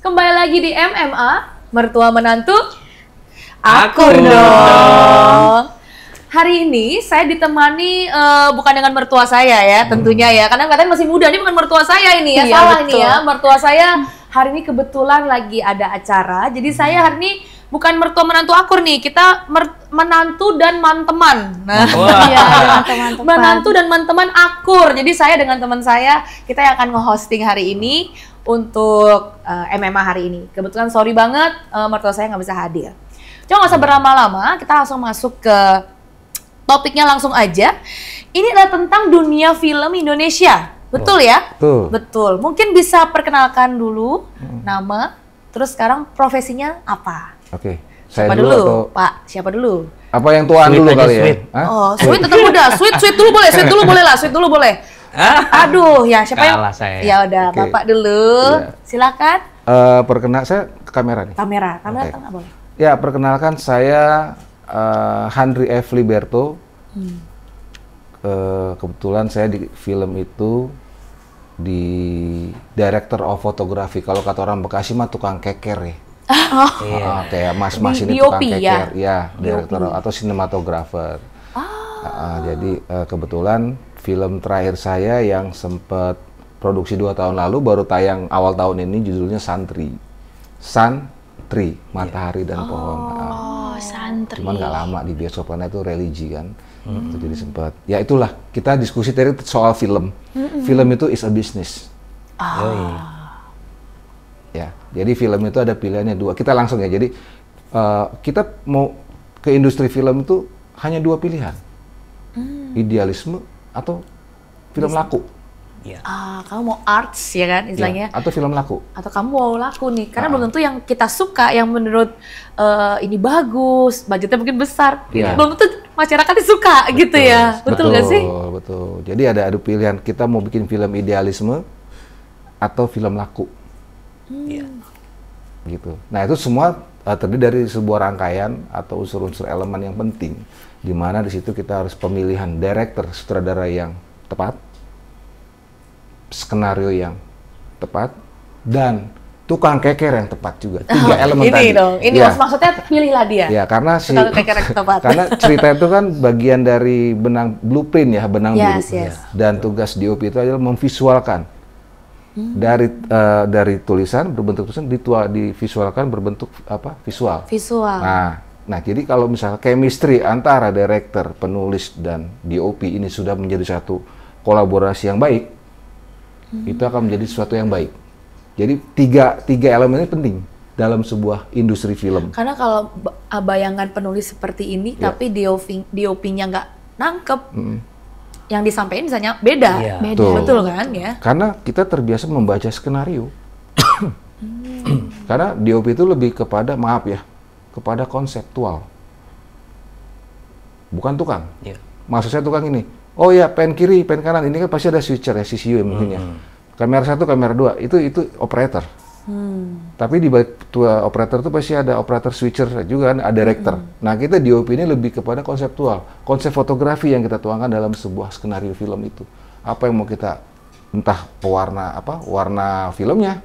Kembali lagi di MMA, mertua menantu, Akur dong. Hari ini saya ditemani bukan dengan mertua saya ya, tentunya ya. Karena katanya masih muda, ini bukan mertua saya ini ya, Iya, salah betul. ini ya. Mertua saya hari ini kebetulan lagi ada acara, jadi saya hari ini bukan mertua menantu Akur nih, kita menantu dan manteman. Nah, Iya, teman-teman. menantu dan manteman Akur. Jadi saya dengan teman saya, kita yang akan nge-hosting hari ini untuk MMA hari ini. Kebetulan sorry banget, mertua saya nggak bisa hadir. Cuma nggak usah berlama-lama, kita langsung masuk ke topiknya langsung aja. Ini adalah tentang dunia film Indonesia. Betul ya? Betul. Betul. Mungkin bisa perkenalkan dulu nama, terus sekarang profesinya apa? Oke. Siapa Saya dulu, atau Pak? Siapa dulu? apa yang tuaan Sweet dulu aja, kali sweet. ya? Hah? Oh, sweet tetap muda. Sweet dulu boleh. Sweet dulu boleh lah. Sweet dulu boleh. Aduh, ya siapa yang? Kalah saya. Ya udah, Oke. Bapak dulu. Iya. Silakan. Perkenal saya ke kamera nih. Kamera Oke. nggak boleh. Ya, perkenalkan saya Handri F. Liberto. Kebetulan saya di film itu di Director of Photography. Kalau kata orang Bekasi mah tukang keker ya. Iya. Kayak mas-mas Di ini tukang DOP ya? keker. Ya, director atau sinematografer. Jadi kebetulan film terakhir saya yang sempat produksi 2 tahun lalu baru tayang awal tahun ini, judulnya Santri. Santri, matahari dan pohon. Oh, santri. Cuman nggak lama di bioskop karena itu religi kan. Itu jadi sempat. Ya itulah, kita diskusi tadi soal film. Film itu is a business. Ya, jadi film itu ada pilihannya 2. Kita langsung ya. Jadi kita mau ke industri film itu hanya 2 pilihan. Idealisme atau film laku. Iya. Kamu mau arts ya kan istilahnya? Ya, atau film laku. Atau kamu mau laku nih, karena belum tentu yang kita suka, yang menurut ini bagus, budgetnya mungkin besar, Iya. belum tentu masyarakatnya suka gitu ya, betul nggak sih? Betul. Jadi ada adu pilihan, kita mau bikin film idealisme atau film laku. Iya. Gitu. Nah itu semua terdiri dari sebuah rangkaian atau unsur-unsur elemen yang penting, di mana di situ kita harus pemilihan director, sutradara yang tepat, skenario yang tepat, dan tukang keker yang tepat juga. 3 elemen ini tadi. dong, ini Ya. maksudnya pilihlah dia. Ya, karena Tukang keker yang tepat. karena cerita itu kan bagian dari benang blueprint ya, benang biru. Yes. Dan tugas DOP itu adalah memvisualkan dari tulisan berbentuk tulisan divisualkan berbentuk apa? Visual. Visual. Nah, jadi kalau misalnya chemistry antara director, penulis dan DOP ini sudah menjadi satu kolaborasi yang baik, itu akan menjadi sesuatu yang baik. Jadi tiga elemen ini penting dalam sebuah industri film. Karena kalau bayangan penulis seperti ini, Ya. tapi DOP-nya nggak nangkep, yang disampaikan misalnya beda, Iya. betul kan ya? Karena kita terbiasa membaca skenario. Karena DOP itu lebih kepada, maaf ya, kepada konseptual. Bukan tukang. Iya. Maksud saya tukang ini, oh ya pen kiri, pen kanan, ini kan pasti ada switcher ya, CCU ya mungkin ya. Kamera 1, kamera 2, itu operator. Tapi di balik operator itu pasti ada operator switcher juga kan, ada director. Nah kita DOP ini lebih kepada konseptual, konsep fotografi yang kita tuangkan dalam sebuah skenario film itu. Apa yang mau kita, entah pewarna apa, warna filmnya,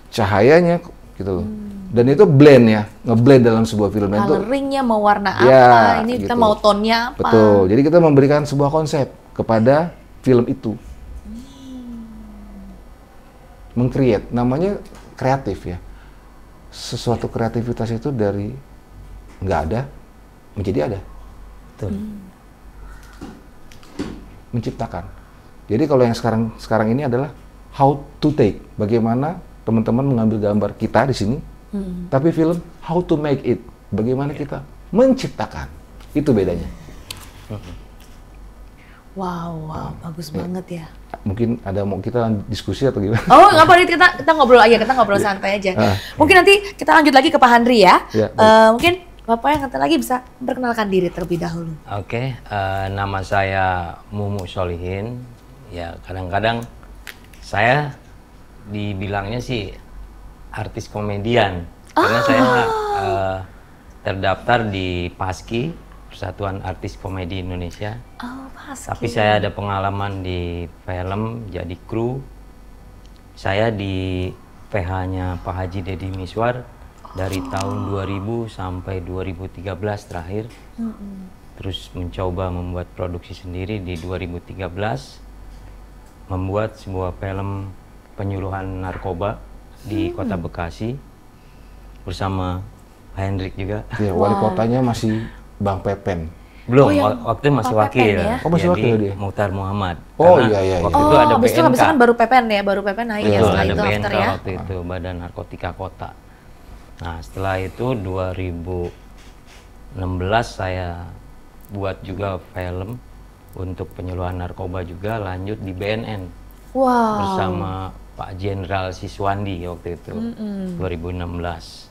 cahayanya, gitu loh. Dan itu blend ya, ngeblend dalam sebuah film. Dan itu, Coloringnya mau warna apa, Ya, ini kita gitu. mau tone-nya apa. betul. Jadi kita memberikan sebuah konsep kepada film itu. Meng-create, namanya kreatif ya. Sesuatu kreativitas itu dari nggak ada menjadi ada. Betul. Menciptakan. Jadi kalau yang sekarang ini adalah how to take, bagaimana teman-teman mengambil gambar kita di sini, tapi film how to make it, bagaimana kita menciptakan. Itu bedanya. Wow, bagus banget ya. Mungkin ada mau kita diskusi atau gimana? Oh, nggak apa-apa, kita ngobrol aja, kita ngobrol santai aja. Mungkin nanti kita lanjut lagi ke Pak Handri ya. Ya, Mungkin Bapak yang nanti lagi bisa memperkenalkan diri terlebih dahulu. Oke, nama saya Mumu Solihin. Ya, kadang-kadang saya dibilangnya sih artis komedian. Karena saya terdaftar di PASKI, Persatuan Artis Komedi Indonesia. Oh, pas. Tapi saya ada pengalaman di film jadi kru. Saya di PH-nya Pak Haji Deddy Miswar dari tahun 2000 sampai 2013 terakhir. Terus mencoba membuat produksi sendiri di 2013, membuat sebuah film penyuluhan narkoba di Kota Bekasi bersama Pak Hendrik juga. Ya, wali kotanya masih Bang Pepen. Belum, Oh, yang waktu itu masih Pak wakil. Pepen ya? Oh, masih Jadi, wakil dia? Muhtar Muhammad. Oh, Karena iya. waktu itu ada habis itu BNK. kan baru PPN ya, baru PPN naik ya Iya, setelah ada itu BNK after ya. waktu itu, Badan Narkotika Kota. Nah, setelah itu 2016 saya buat juga film untuk penyuluhan narkoba juga, lanjut di BNN Wow. bersama Pak Jenderal Siswandi waktu itu, 2016.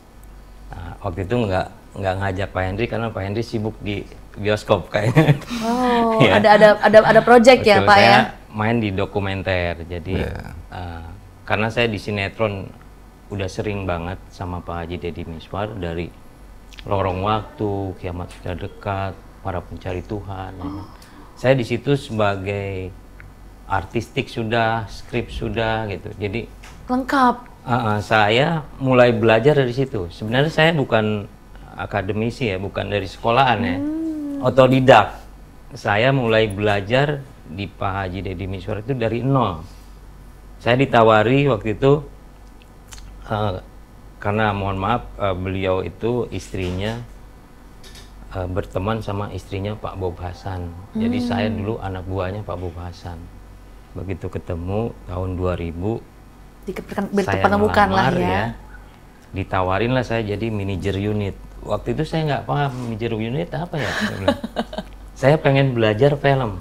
Nah, waktu itu nggak ngajak Pak Hendri karena Pak Hendri sibuk di bioskop kayaknya. Oh, Iya. ada project ya, Betul, Pak saya ya. main di dokumenter, jadi karena saya di sinetron udah sering banget sama Pak Haji Deddy Miswar, dari Lorong Waktu, Kiamat Sudah Dekat, Para Pencari Tuhan. Ya kan. Saya di situ sebagai artistik sudah, skrip sudah gitu. Jadi Lengkap. saya mulai belajar dari situ. Sebenarnya saya bukan akademisi ya, bukan dari sekolahan ya, otodidak. Saya mulai belajar di Pak Haji Deddy Miswar itu dari nol. Saya ditawari waktu itu karena mohon maaf beliau itu istrinya berteman sama istrinya Pak Bob Hasan. Jadi saya dulu anak buahnya Pak Bob Hasan. Begitu ketemu tahun 2000 saya Berketemukan lah melamar ya. Ditawarin lah saya jadi manajer unit. Waktu itu saya nggak paham manajer unit apa ya. Saya bilang, saya pengen belajar film.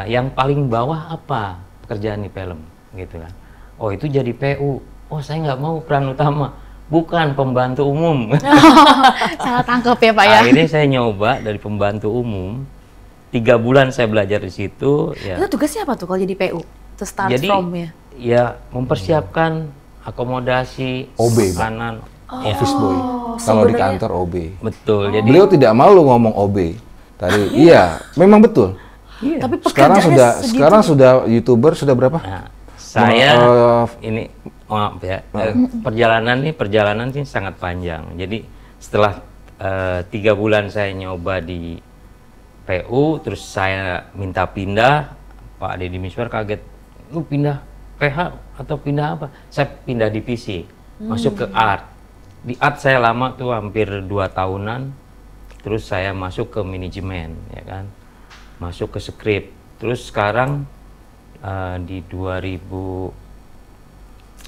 Yang paling bawah apa pekerjaan di film gitu kan. Oh, itu jadi PU. Oh, saya nggak mau peran utama, bukan pembantu umum. Salah tangkap ya, Pak ya. Akhirnya saya nyoba dari pembantu umum. 3 bulan saya belajar di situ. Ya. Itu tugasnya apa tuh kalau jadi PU? To start Jadi from ya. ya mempersiapkan akomodasi, OB, makanan. Ya, Office boy. Kalau di sebenarnya- kantor OB. betul. Jadi Beliau tidak malu ngomong OB. Tadi iya, memang betul. iya. Tapi Sekarang pekerjaannya sudah sekarang sudah YouTuber sudah berapa? Nah, saya Eh, ini maaf ya, perjalanan sih sangat panjang. Jadi setelah 3 bulan saya nyoba di PU, terus saya minta pindah, Pak Deddy Miswar kaget, lu pindah PH atau pindah apa? Saya pindah divisi, masuk ke art. Di art saya lama tuh hampir 2 tahunan, terus saya masuk ke manajemen, ya kan, masuk ke skrip. Terus sekarang di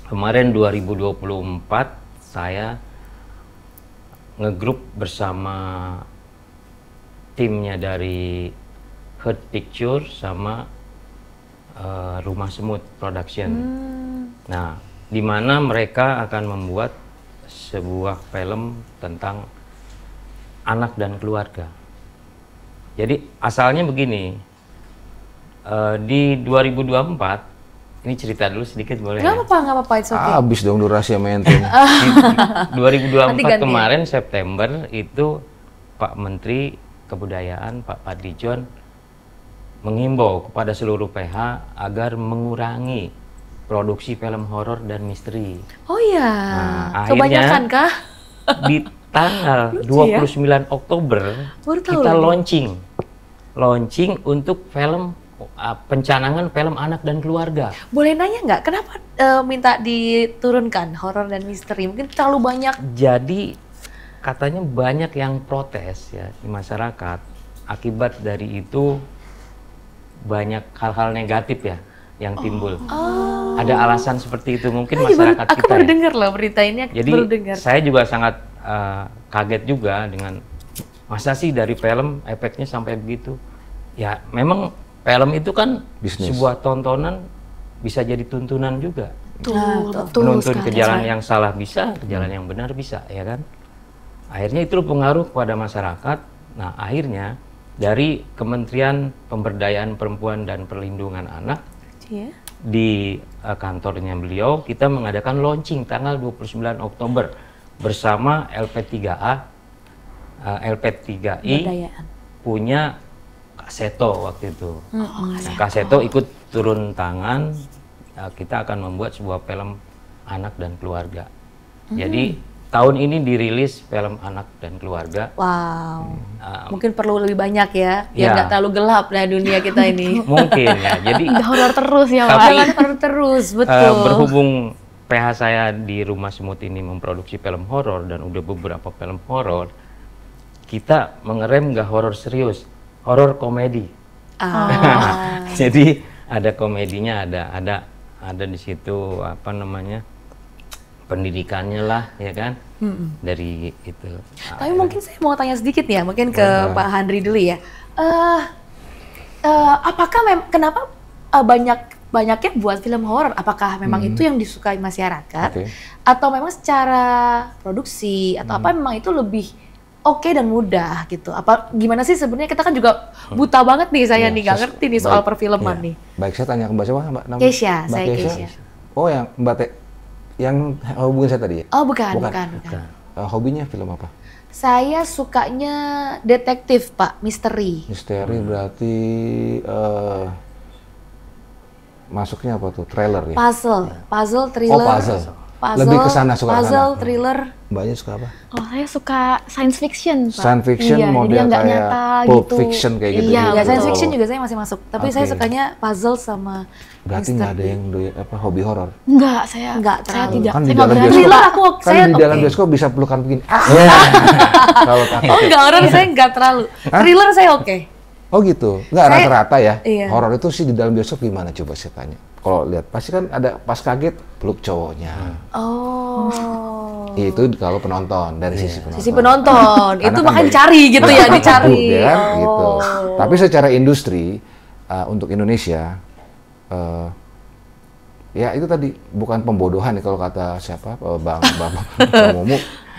2024 saya ngegrup bersama timnya dari Heart Picture sama Rumah Semut Production. Nah, di mana mereka akan membuat sebuah film tentang anak dan keluarga. Jadi asalnya begini, di 2024, ini cerita dulu sedikit boleh ya? Nggak apa-apa, it's okay. habis dong durasi maintain. Nanti 2024 ganti. kemarin September itu Pak Menteri Kebudayaan Pak Fadlijon menghimbau kepada seluruh PH agar mengurangi produksi film horor dan misteri. Oh iya. Nah, Kebanyakan akhirnya- kah? Di tanggal Lucu ya. 29 Oktober Baru tahu kita lagi. launching untuk film pencanangan film anak dan keluarga. Boleh nanya nggak, kenapa minta diturunkan horor dan misteri? Mungkin terlalu banyak. Jadi katanya banyak yang protes ya di masyarakat. Akibat dari itu banyak hal-hal negatif ya yang timbul. Ada alasan seperti itu mungkin masyarakat Aku kita baru ya. dengar loh berita ini. Aku Jadi baru dengar. saya juga sangat kaget juga dengan masa sih dari film efeknya sampai begitu. Ya memang film itu kan Bisnis. sebuah tontonan bisa jadi tuntunan juga. Betul Menuntun sekali. ke jalan yang salah bisa, ke jalan yang benar bisa, ya kan? Akhirnya itu pengaruh kepada masyarakat. Nah, akhirnya dari Kementerian Pemberdayaan Perempuan dan Perlindungan Anak Iya. di kantornya beliau kita mengadakan launching tanggal 29 Oktober bersama LP3A LP3I Kebudayaan. punya Kak Seto waktu itu. Nah, Kak Seto ikut turun tangan, kita akan membuat sebuah film anak dan keluarga. Jadi tahun ini dirilis film anak dan keluarga. Wow. Mungkin perlu lebih banyak ya, biar nggak terlalu gelap lah dunia kita ini. Mungkin ya. Jadi Udah horor terus ya, Pak. Tapi- Jangan perlu terus, betul. berhubung PH saya di Rumah Semut ini memproduksi film horor dan udah beberapa film horor, kita mengerem nggak horor serius, horor komedi. Jadi ada komedinya, ada di situ apa namanya, pendidikannya lah, ya kan, dari itu. Tapi mungkin saya mau tanya sedikit ya, mungkin ke Pak Handri dulu ya. Apakah kenapa banyaknya buat film horor? Apakah memang itu yang disukai masyarakat, Oke. atau memang secara produksi atau apa memang itu lebih oke dan mudah gitu? Apa gimana sih sebenarnya, kita kan juga buta banget nih saya Iya, nih, nggak ngerti nih soal baik. perfilman Iya. nih. Baik, saya tanya ke Mbak siapa, Mbak? Nama? Keisha, Mbak saya Keisha. Oh, yang Mbak yang hubungin saya tadi ya? Oh bukan. Hobinya film apa? Saya sukanya detektif Pak, misteri. Misteri berarti masuknya apa tuh? Trailer ya? Puzzle, thriller. Oh, puzzle. Lebih ke sana, suka ke puzzle, sana. thriller. Mbaknya suka apa? Oh, saya suka science fiction, Pak. Science fiction Iya, model jadi yang nggak kayak nyata Pulp gitu. Fiction kayak gitu Iya, ya? Ya, science betul. fiction juga saya masih masuk. Tapi saya Oke. sukanya puzzle sama Berarti nggak ada yang hobi horor? Enggak, saya Nggak saya terlalu. tidak. Kan di Saya nggak dalam berani. bioskop. Thriller aku, Kan saya di dalam oke. bioskop bisa pelukan begini. Kalau takut. Oh enggak, horor saya enggak terlalu. Thriller saya oke. Oh gitu. Nggak Saya- rata-rata ya. iya. Horor itu sih di dalam bioskop gimana coba saya tanya. Kalau lihat pasti kan ada pas kaget peluk cowoknya. Oh. Itu kalau penonton dari sisi penonton. Sisi penonton. Karena Itu kan makanya banyak- dicari gitu ya, banyak dicari. takut, ya kan? Gitu. Oh. Tapi secara industri untuk Indonesia ya itu tadi bukan pembodohan ya kalau kata siapa Bang Momo.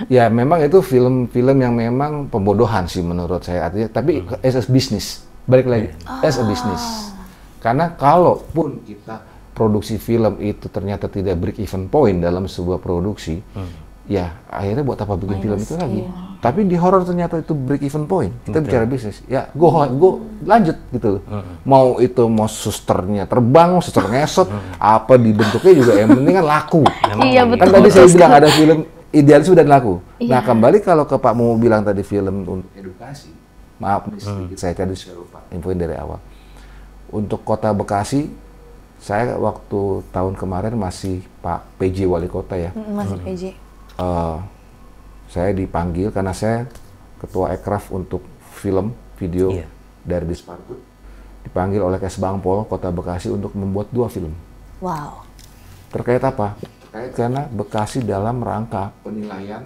Ya memang itu film-film yang memang pembodohan sih menurut saya, artinya. Tapi as a business, balik lagi as a business. Karena kalaupun kita produksi film itu ternyata tidak break even point dalam sebuah produksi, ya akhirnya buat apa bikin film itu lagi. Tapi di horor ternyata itu break even point. Kita bicara bisnis, ya go lanjut gitu. Mau itu susternya terbang, suster ngesot, apa dibentuknya juga yang penting kan laku. Iya, Kan betul. tadi saya bilang ada film idealis dan laku. Nah kembali kalau ke Pak Momo bilang tadi film untuk edukasi, maaf nih sedikit saya tadi sudah lupa infoin dari awal. Untuk Kota Bekasi, saya waktu tahun kemarin masih Pak PJ Wali Kota ya. Masih PJ. Saya dipanggil karena saya ketua Ekraf untuk film video Iya. dari Disparkut. Dipanggil oleh Kesbangpol Kota Bekasi untuk membuat 2 film. Wow. Terkait apa? Terkait karena Bekasi dalam rangka penilaian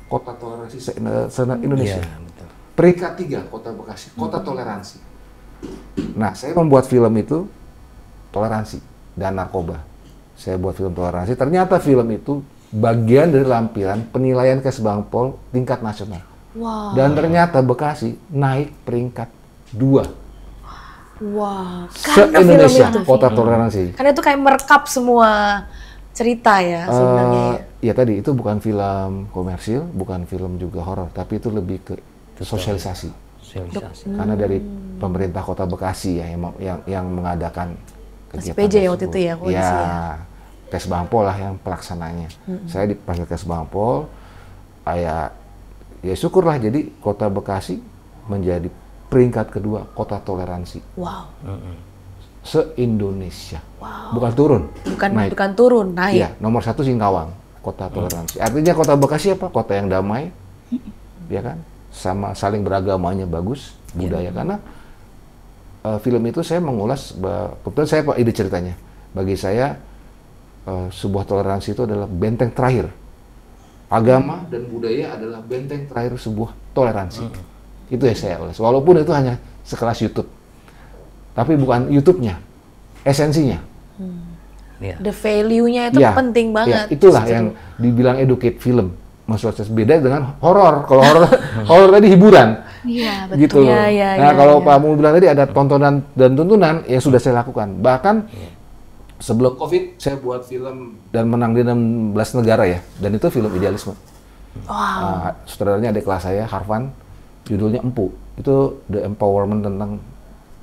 kota toleransi se-Indonesia. Iya, betul. Peringkat 3 Kota Bekasi, kota toleransi. Nah, saya membuat film itu toleransi dan narkoba. Saya buat film toleransi, ternyata film itu bagian dari lampiran penilaian Kesbangpol tingkat nasional. Wow. Dan ternyata Bekasi naik peringkat 2 Wow. se-Indonesia film itu. kota toleransi. Karena itu kayak merekap semua cerita ya sebenarnya. Ya tadi itu bukan film komersil, bukan film juga horor, tapi itu lebih ke sosialisasi. Sosialisasi. Karena dari pemerintah Kota Bekasi ya yang mengadakan Masih kegiatan PJ ya waktu tersebut. itu ya, polisi ya. Kesbangpol lah yang pelaksananya. Saya dipanggil Kesbangpol, ya syukurlah jadi Kota Bekasi menjadi peringkat kedua kota toleransi Wow. se-Indonesia. Bukan turun, naik. Bukan turun, naik. Iya, nomor 1 Singkawang, kota toleransi. Artinya Kota Bekasi apa? Kota yang damai, ya kan? Sama saling beragamanya bagus, budaya. Karena film itu saya mengulas, kebetulan saya ide ceritanya. Bagi saya sebuah toleransi itu adalah benteng terakhir. Agama dan budaya adalah benteng terakhir sebuah toleransi. Itu yang saya ulas. Walaupun itu hanya sekelas YouTube, tapi bukan YouTube-nya, esensinya. Iya. The value-nya itu Ya, penting ya, banget. itulah yang dibilang educate film. Maksudnya beda dengan horor. Kalau horor tadi hiburan. Iya, betul. Gitu loh. Ya, Nah, kalau Pak Mu bilang tadi ada tontonan dan tuntunan yang sudah saya lakukan. Bahkan sebelum Covid saya buat film dan menang di 16 negara ya. Dan itu film idealisme. Sutradaranya adik kelas saya, Harvan, judulnya Empu. Itu The Empowerment tentang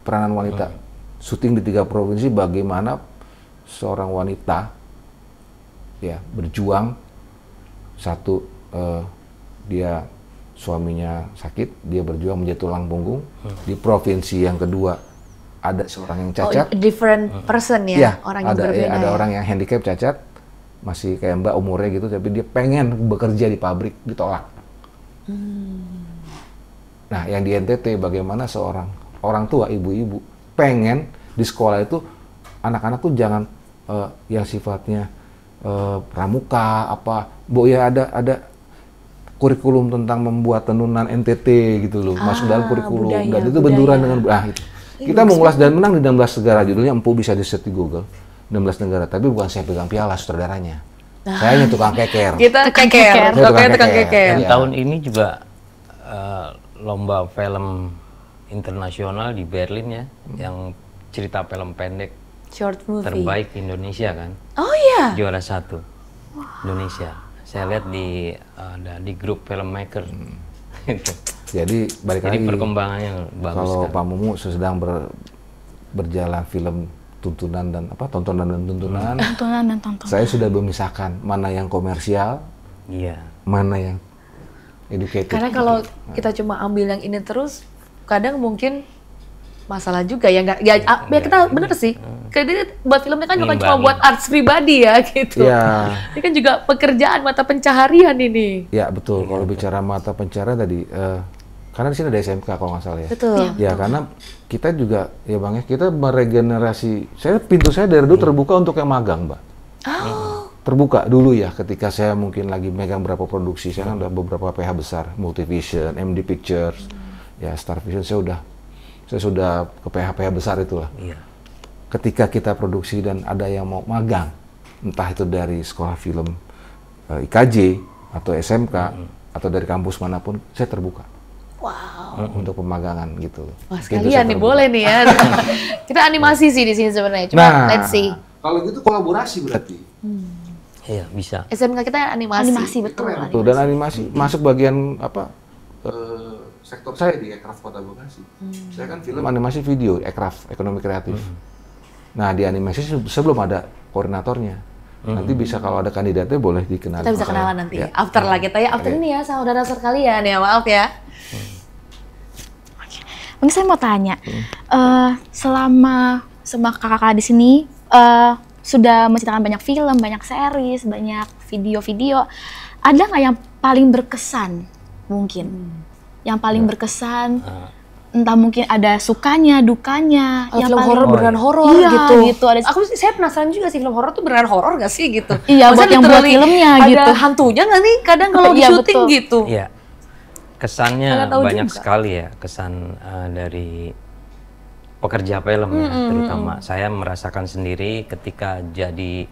peranan wanita. Syuting di 3 provinsi bagaimana seorang wanita ya berjuang. Satu, dia suaminya sakit, dia berjuang menjadi tulang punggung. Di provinsi yang kedua ada seorang yang cacat. Different person ya, orang yang berbeda. Ada orang yang handicap cacat, masih kayak Mbak umurnya gitu, tapi dia pengen bekerja di pabrik, ditolak. Nah, yang di NTT bagaimana seorang orang tua, ibu-ibu pengen di sekolah itu anak-anak tuh jangan yang sifatnya pramuka apa, Bu ya ada kurikulum tentang membuat tenunan NTT gitu loh, masuk dalam kurikulum dan itu benturan dengan itu. Kita mengulas dan menang di 16 negara, judulnya Empu, bisa di-search di Google. 16 negara, tapi bukan saya pegang piala sutradaranya. Saya hanya tukang keker. Kita keker, tukang keker. Dan tahun ini juga lomba film internasional di Berlin ya, yang cerita film pendek short movie terbaik Indonesia kan. Oh iya. Juara 1 Indonesia. Saya lihat di grup filmmaker. Jadi balik lagi. Perkembangannya bagus. Kalau kan? Pak Mumu sedang berjalan film tontonan dan tuntunan. Saya sudah memisahkan mana yang komersial, mana yang educated. Karena kalau kita cuma ambil yang ini terus, kadang mungkin masalah juga ya nggak ya kita bener sih. Karena buat filmnya kan bukan cuma buat arts pribadi ya gitu. Ya. Ini kan juga pekerjaan mata pencaharian ini. Ya betul. Kalau bicara mata pencaharian tadi, karena di sini ada SMK kalau nggak salah ya. Betul. Ya kita kita juga ya Bang ya, kita meregenerasi. Pintu saya dari dulu terbuka untuk yang magang, Mbak. Terbuka dulu ya, ketika saya mungkin lagi megang berapa produksi, saya kan udah beberapa PH besar, Multivision, MD Pictures, ya Star Vision, saya sudah ke PH besar itulah. Ketika kita produksi dan ada yang mau magang, entah itu dari sekolah film IKJ atau SMK atau dari kampus manapun, saya terbuka. Wow. Untuk pemagangan gitu. Wah, sekalian nih boleh nih ya. Kita animasi sih di sini sebenarnya. Cuma let's see. Kalau gitu kolaborasi berarti. Iya, bisa. SMK kita animasi. Animasi betul. Animasi. Dan animasi masuk bagian apa? Sektor saya di Ekraf Kota Bekasi. Saya kan film animasi video, Ekraf, ekonomi kreatif. Nah, di animasi sebelum ada koordinatornya. Nanti bisa kalau ada kandidatnya boleh dikenal. Kita bisa kenalan nanti. Ya. After lah kita ya, after ini ya saudara sekalian ya, maaf ya. Mungkin saya mau tanya, selama kakak-kakak di sini sudah menciptakan banyak film, banyak series, banyak video-video, ada nggak yang paling berkesan mungkin? Yang paling berkesan, entah mungkin ada sukanya, dukanya. Yang film horor beneran horor gitu. Saya penasaran juga sih, film horor tuh beneran horor nggak sih gitu? Iya, buat yang buat filmnya gitu. Ada hantunya nggak nih? Kadang kalau di syuting gitu. Iya. Kesannya banyak sekali ya, kesan dari pekerja film ya, terutama saya merasakan sendiri ketika jadi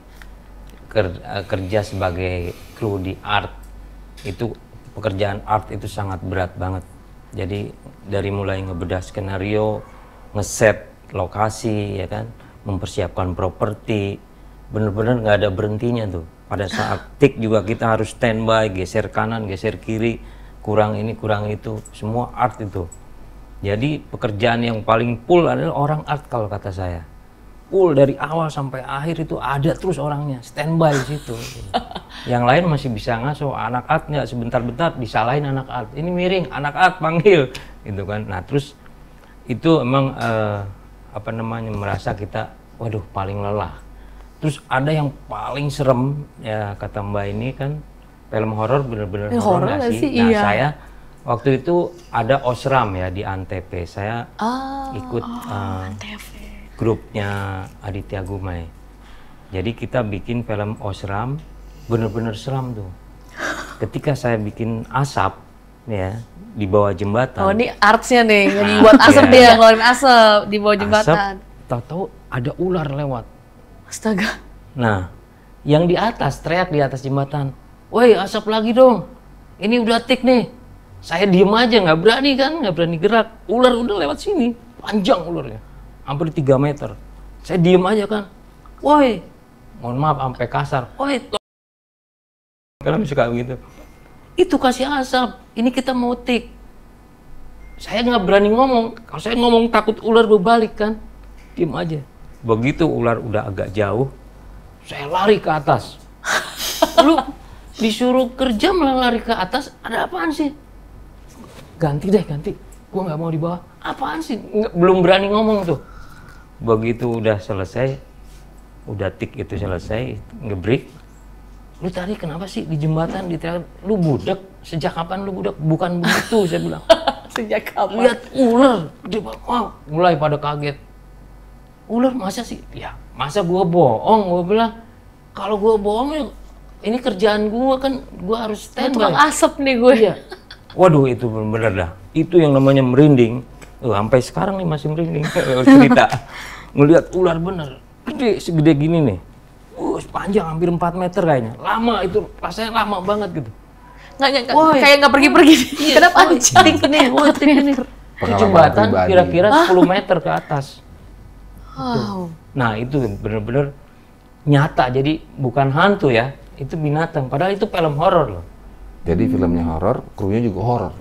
kerja sebagai kru di art, itu pekerjaan art itu sangat berat banget. Jadi dari mulai ngebedah skenario, ngeset lokasi ya kan, mempersiapkan properti, bener-bener nggak ada berhentinya tuh. Pada saat take juga kita harus standby, geser kanan, geser kiri, kurang ini, kurang itu, semua art itu. Jadi pekerjaan yang paling full adalah orang art kalau kata saya. Full dari awal sampai akhir itu ada terus orangnya, standby di situ. Yang lain masih bisa ngaso, anak art nggak sebentar-bentar disalahin anak art. Ini miring, anak art panggil, gitu kan. Nah terus itu emang merasa kita, waduh paling lelah. Terus ada yang paling serem ya kata Mbak ini kan. Film horor bener-bener horor nggak sih? Nah saya waktu itu ada Osram ya di Antv. Saya ikut grupnya Aditya Gumai. Jadi kita bikin film Osram, bener-bener seram tuh. Ketika saya bikin asap ya di bawah jembatan. Oh ini artsnya nih, yang buat asap dia ngeluarin asap di bawah jembatan. Tahu-tahu ada ular lewat. Astaga. Nah, yang di atas teriak di atas jembatan. Woi asap lagi dong, ini udah tik nih. Saya diem aja, nggak berani gerak. Ular udah lewat sini, panjang ularnya, hampir 3 meter. Saya diem aja kan, woi, mohon maaf sampai kasar, woi, kalau suka begitu. itu kasih asap, ini kita mau take. Saya nggak berani ngomong, kalau saya ngomong takut ular berbalik kan, diem aja. Begitu ular udah agak jauh, saya lari ke atas. Lu disuruh kerja malah lari ke atas, ada apaan sih? Ganti deh, ganti. Gua nggak mau di bawah. Apaan sih? Belum berani ngomong tuh. Begitu udah selesai, udah tik itu selesai, ngebreak. Lu tadi kenapa sih di jembatan diteriak, lu budak? Sejak kapan lu budak? Bukan begitu, saya bilang. Sejak kapan? Lihat ular. Dia wah, mulai pada kaget. Ular masa sih? Ya, masa gua bohong? Gua bilang, kalau gua bohong ya ini kerjaan gua kan, gua harus standby. Tukang asap nih gue. Iya. Waduh, itu bener-bener dah. Itu yang namanya merinding. Sampai sekarang nih masih merinding cerita. Ngelihat ular bener. Gede, segede gini nih. Panjang hampir 4 meter kayaknya. Lama itu, rasanya lama banget gitu. Kayak nggak pergi-pergi. Iya, Kenapa anjing nih? Itu jembatan kira-kira 10 meter ke atas. Wow. Nah itu bener-bener nyata, jadi bukan hantu ya. Itu binatang, padahal itu film horor loh. Jadi filmnya horor, krunya juga horor.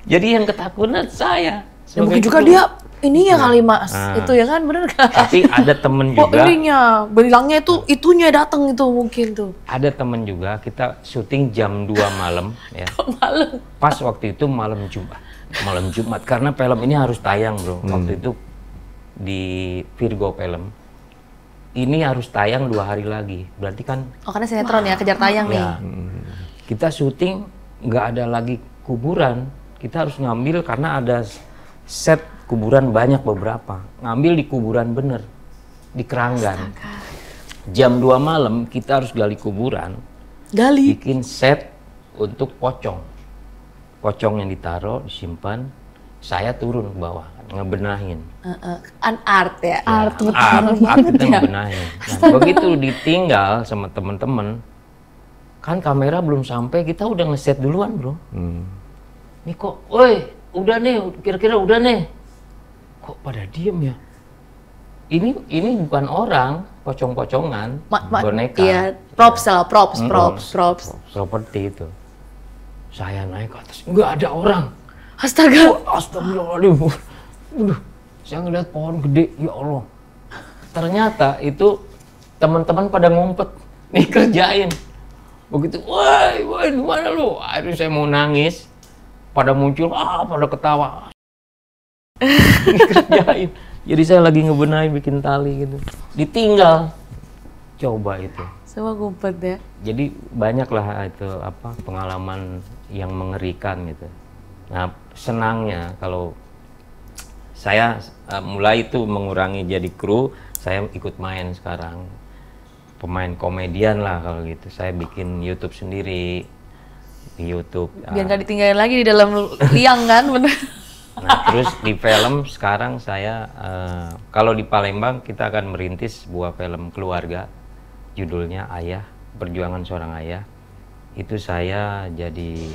Jadi yang ketakutan saya. Ya, mungkin juga dia ininya kali Mas. Itu ya kan bener kan? Tapi ada temen Oh juga. ininya, bilangnya itu itunya datang itu mungkin tuh. Ada temen juga, kita syuting jam 2 malam ya. Malam. Pas waktu itu malam Jumat. Malam Jumat karena film ini harus tayang, Bro. Waktu itu di Virgo Film. Ini harus tayang 2 hari lagi. Berarti kan Oh karena sinetron ya, kejar tayang nih. ya, kita syuting nggak ada lagi kuburan. Kita harus ngambil karena ada set kuburan banyak beberapa. Ngambil di kuburan bener, di Keranggan. Jam 2 malam kita harus gali kuburan. Gali. Bikin set untuk pocong. Pocong yang ditaruh, disimpan. Saya turun ke bawah, ngebenahin. Art ya. Art betul. Art kita ngebenahin. Nah, begitu ditinggal sama temen-temen, kan kamera belum sampai, kita udah ngeset duluan, Bro. Nih kok, woi, udah nih, kira-kira udah nih. Kok pada diem ya? Ini bukan orang, pocong-pocongan, boneka. Iya, props lah, props. Seperti itu. Saya naik ke atas, nggak ada orang. Astaga. Astagfirullahaladzim. Udah, saya ngeliat pohon gede, ya Allah. Ternyata itu teman-teman pada ngumpet, nih kerjain. Begitu, woi, di mana lu? Akhirnya saya mau nangis. Pada muncul, pada ketawa. Kerjain. Jadi saya lagi ngebenahin bikin tali gitu. Ditinggal. Coba itu. Semua ngumpet ya. Jadi banyaklah itu pengalaman yang mengerikan gitu. Nah, senangnya kalau saya mulai itu mengurangi jadi kru, saya ikut main sekarang. Pemain komedian lah kalau gitu. Saya bikin YouTube sendiri. Di YouTube. Biar nggak ditinggalin lagi di dalam liang kan, bener. Nah, terus di film sekarang saya, kalau di Palembang kita akan merintis sebuah film keluarga, judulnya Ayah, Perjuangan Seorang Ayah. Itu saya jadi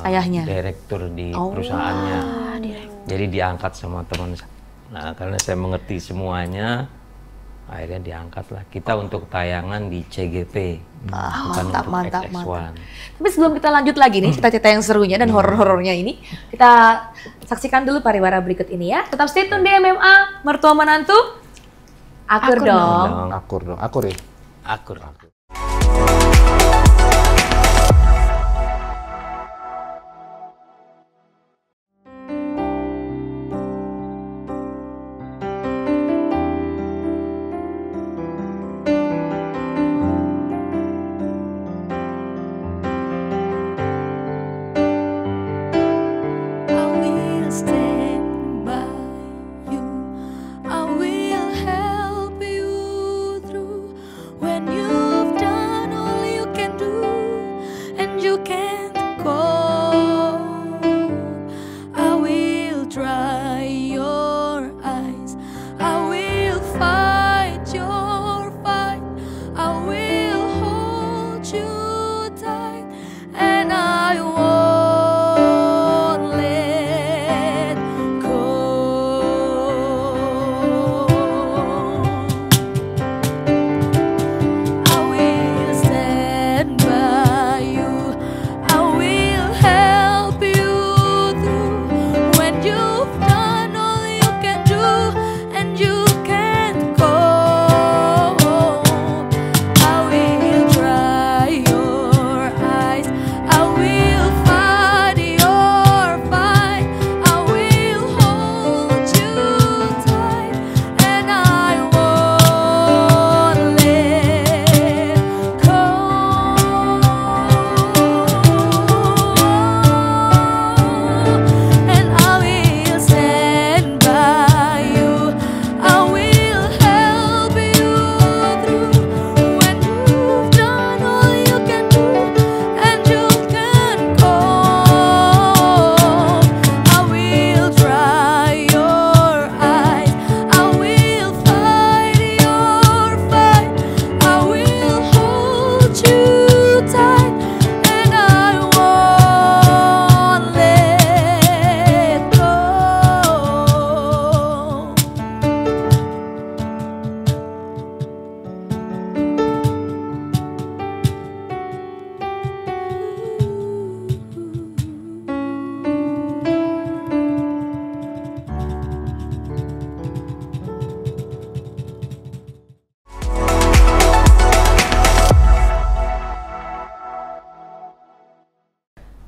ayahnya, direktur di perusahaannya. Jadi diangkat sama teman saya. Nah, karena saya mengerti semuanya, akhirnya diangkatlah kita untuk tayangan di CGV. Mantap. Tapi sebelum kita lanjut lagi nih cerita-cerita yang serunya dan horor-horornya ini, kita saksikan dulu pariwara berikut ini ya. Tetap stay tune di MMA Mertua Menantu. Akur dong. Akur ya. Akur.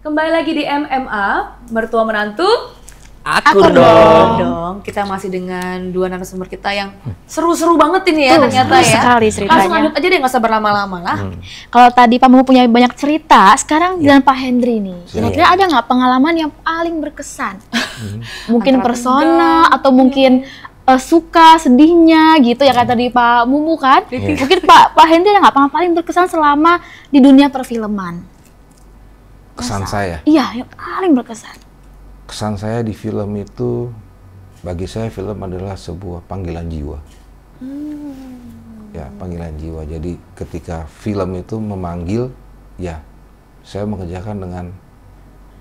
Kembali lagi di MMA, mertua menantu. Akur Dong. Kita masih dengan dua narasumber kita yang seru-seru banget ini ya ternyata seru ya. sekali ceritanya. Langsung lanjut aja deh, nggak usah berlama-lama lah. Kalau tadi Pak Mumu punya banyak cerita, sekarang dengan Pak Hendri nih. Kira-kira ada nggak pengalaman yang paling berkesan? Mungkin Antara persona atau mungkin suka, sedihnya gitu ya kata tadi Pak Mumu kan? Mungkin Pak Hendri ada nggak paling berkesan selama di dunia perfilman? Kesan saya. Iya, yang paling berkesan. Kesan saya di film itu, bagi saya film adalah sebuah panggilan jiwa. Ya, panggilan jiwa. Jadi ketika film itu memanggil, ya saya mengerjakan dengan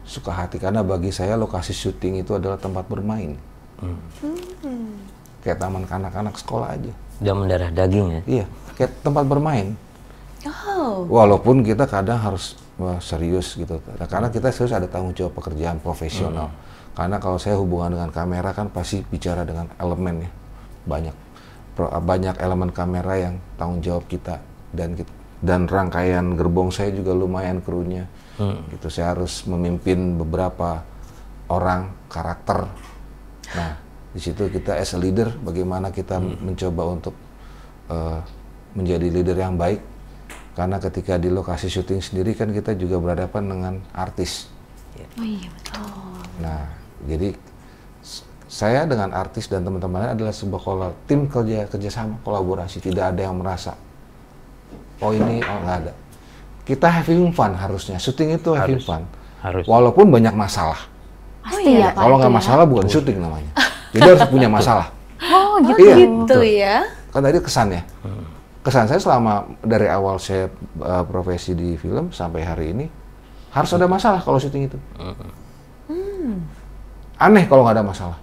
suka hati. Karena bagi saya lokasi syuting itu adalah tempat bermain. Kayak taman kanak-kanak sekolah aja. Udah mendarah daging ya. Iya, kayak tempat bermain. Oh. Walaupun kita kadang harus serius gitu, karena kita serius ada tanggung jawab pekerjaan profesional. Karena kalau saya hubungan dengan kamera kan pasti bicara dengan elemen ya, banyak elemen kamera yang tanggung jawab kita, dan rangkaian gerbong saya juga lumayan krunya. Gitu, saya harus memimpin beberapa orang karakter. Nah, di situ kita as a leader, bagaimana kita mencoba untuk menjadi leader yang baik. Karena ketika di lokasi syuting sendiri kan kita juga berhadapan dengan artis. Oh iya betul. Nah, jadi saya dengan artis dan teman-teman adalah sebuah tim kerjasama, kolaborasi. Tidak ada yang merasa, oh nggak ada. Kita having fun harusnya. Syuting itu having fun. Harus. Walaupun banyak masalah. Pasti ya Pak. Kalau nggak itu ya. masalah bukan syuting namanya. Jadi harus punya masalah. Oh gitu. Iya. Gitu ya. Kan tadi kesan ya. Kesan saya selama dari awal saya profesi di film sampai hari ini harus ada masalah kalau syuting itu. Aneh kalau nggak ada masalah.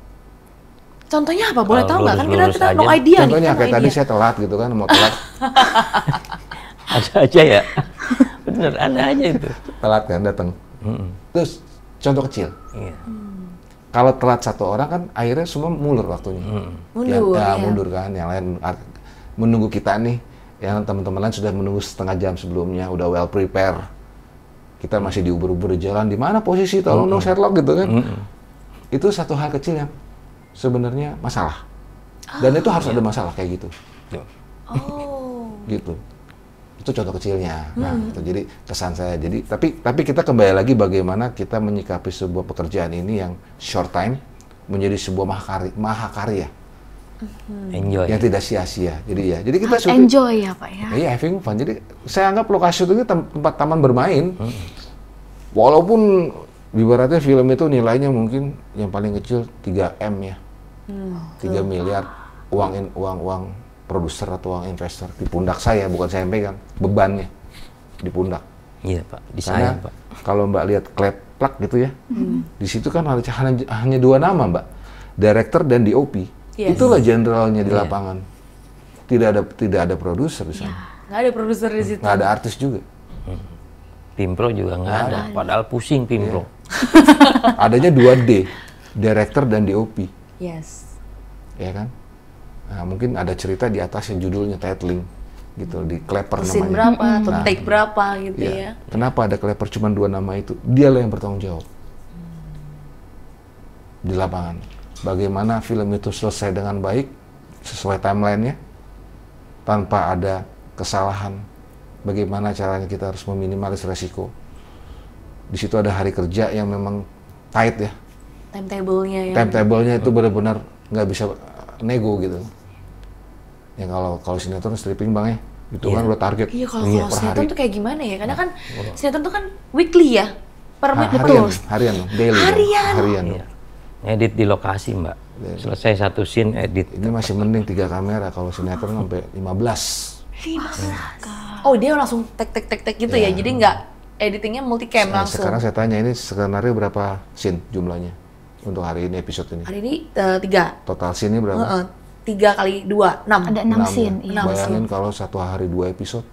Contohnya apa? Boleh tahu nggak? Kan Lurus-lurus kita no aja. idea Contohnya nih. kayak tadi saya telat gitu kan, mau telat, Ada aja ya. Bener, ada aja itu. telat kan datang. Terus contoh kecil, Iya. kalau telat satu orang kan akhirnya semua mundur waktunya. Mundur, ya. Mundur kan, yang lain menunggu kita nih, yang teman-teman lain sudah menunggu setengah jam sebelumnya, udah well prepare. Kita masih diubur-ubur di jalan, di mana posisi, tolong dong Sherlock gitu kan. Itu satu hal kecil yang sebenarnya masalah. Dan itu harus ada masalah kayak gitu. Oh. Gitu. Itu contoh kecilnya. Nah, gitu. Jadi kesan saya. Jadi tapi kita kembali lagi bagaimana kita menyikapi sebuah pekerjaan ini yang short time menjadi sebuah mahakarya. Enjoy. Yang tidak sia-sia. Jadi kita syuting. Enjoy ya Pak ya. Iya, having fun. Jadi saya anggap lokasi itu tempat taman bermain. Walaupun ibaratnya film itu nilainya mungkin yang paling kecil 3M ya. 3 miliar uang produser atau uang investor di pundak saya, bukan saya yang pegang, bebannya di pundak. Iya Pak, di Karena saya Pak. kalau Mbak lihat plak gitu ya, di situ kan hanya 2 nama Mbak, director dan DOP. Yes. Itulah generalnya di lapangan. Tidak ada produser di sana, Nggak ada produser di situ. nggak ada artis juga. Pimpro juga nggak ada. Padahal pusing Pimpro. Adanya 2D, director dan DOP, Yes. ya kan? Nah, mungkin ada cerita di atas yang judulnya titling, gitu, di clapper Scene namanya. berapa atau Nah, take berapa gitu Iya. ya. Kenapa ada clapper cuma 2 nama itu? Dialah yang bertanggung jawab di lapangan. Bagaimana film itu selesai dengan baik, sesuai timelinenya, tanpa ada kesalahan. Bagaimana caranya kita harus meminimalis resiko. Di situ ada hari kerja yang memang tight ya. Timetable-nya ya. Timetable-nya itu benar-benar nggak bisa nego gitu. Yang kalau sinetron stripping bang ya, itu kan udah target. Iya, kalau per sinetron hari. tuh kayak gimana ya? Karena kan sinetron tuh kan weekly ya. Per week Harian, daily. Harian. Iya. Edit di lokasi Mbak. Selesai satu scene edit. Ini masih mending 3 kamera, kalau sinetron sampai 15. Oh, dia langsung tek gitu ya. Jadi nggak editingnya multicam langsung. Sekarang saya tanya, ini skenario berapa scene jumlahnya untuk hari ini, episode ini? Hari ini 3. Total scene-nya berapa? 3 kali 2, 6. Ada 6 6 scene. ya. Iya. Bayangin kalau satu hari 2 episode,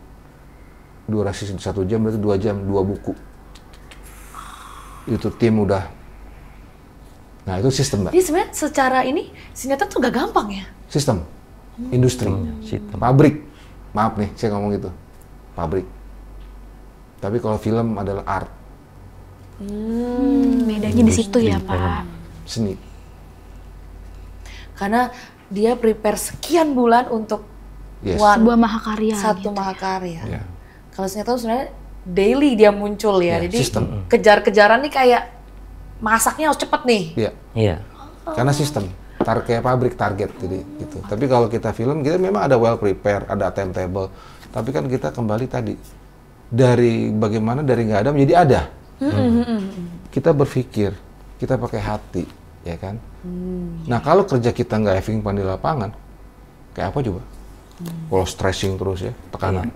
durasi 1 jam berarti 2 jam, 2 buku. Itu tim udah. Nah, itu sistem, Mbak. Jadi sebenarnya secara ini sinetron tuh gak gampang ya. Sistem. Industri. Sistem. Pabrik. Maaf nih, saya ngomong gitu. Pabrik. Tapi kalau film adalah art. Bedanya di situ ya, Industri Pak. Seni. Karena dia prepare sekian bulan untuk Yes. Sebuah mahakarya. satu gitu. mahakarya. Ya. Kalau saya tahu sebenarnya daily dia muncul ya, Ya, jadi sistem. kejar-kejaran nih kayak masaknya harus cepet nih. Iya. Iya. Karena sistem. Kayak pabrik target jadi gitu. Tapi kalau kita film kita memang ada well prepare, ada timetable. Tapi kan kita kembali tadi dari bagaimana dari nggak ada menjadi ada. Kita berpikir, kita pakai hati, ya kan? Nah kalau kerja kita nggak having fun di lapangan, kayak apa coba? Kalau stressing terus ya, tekanan,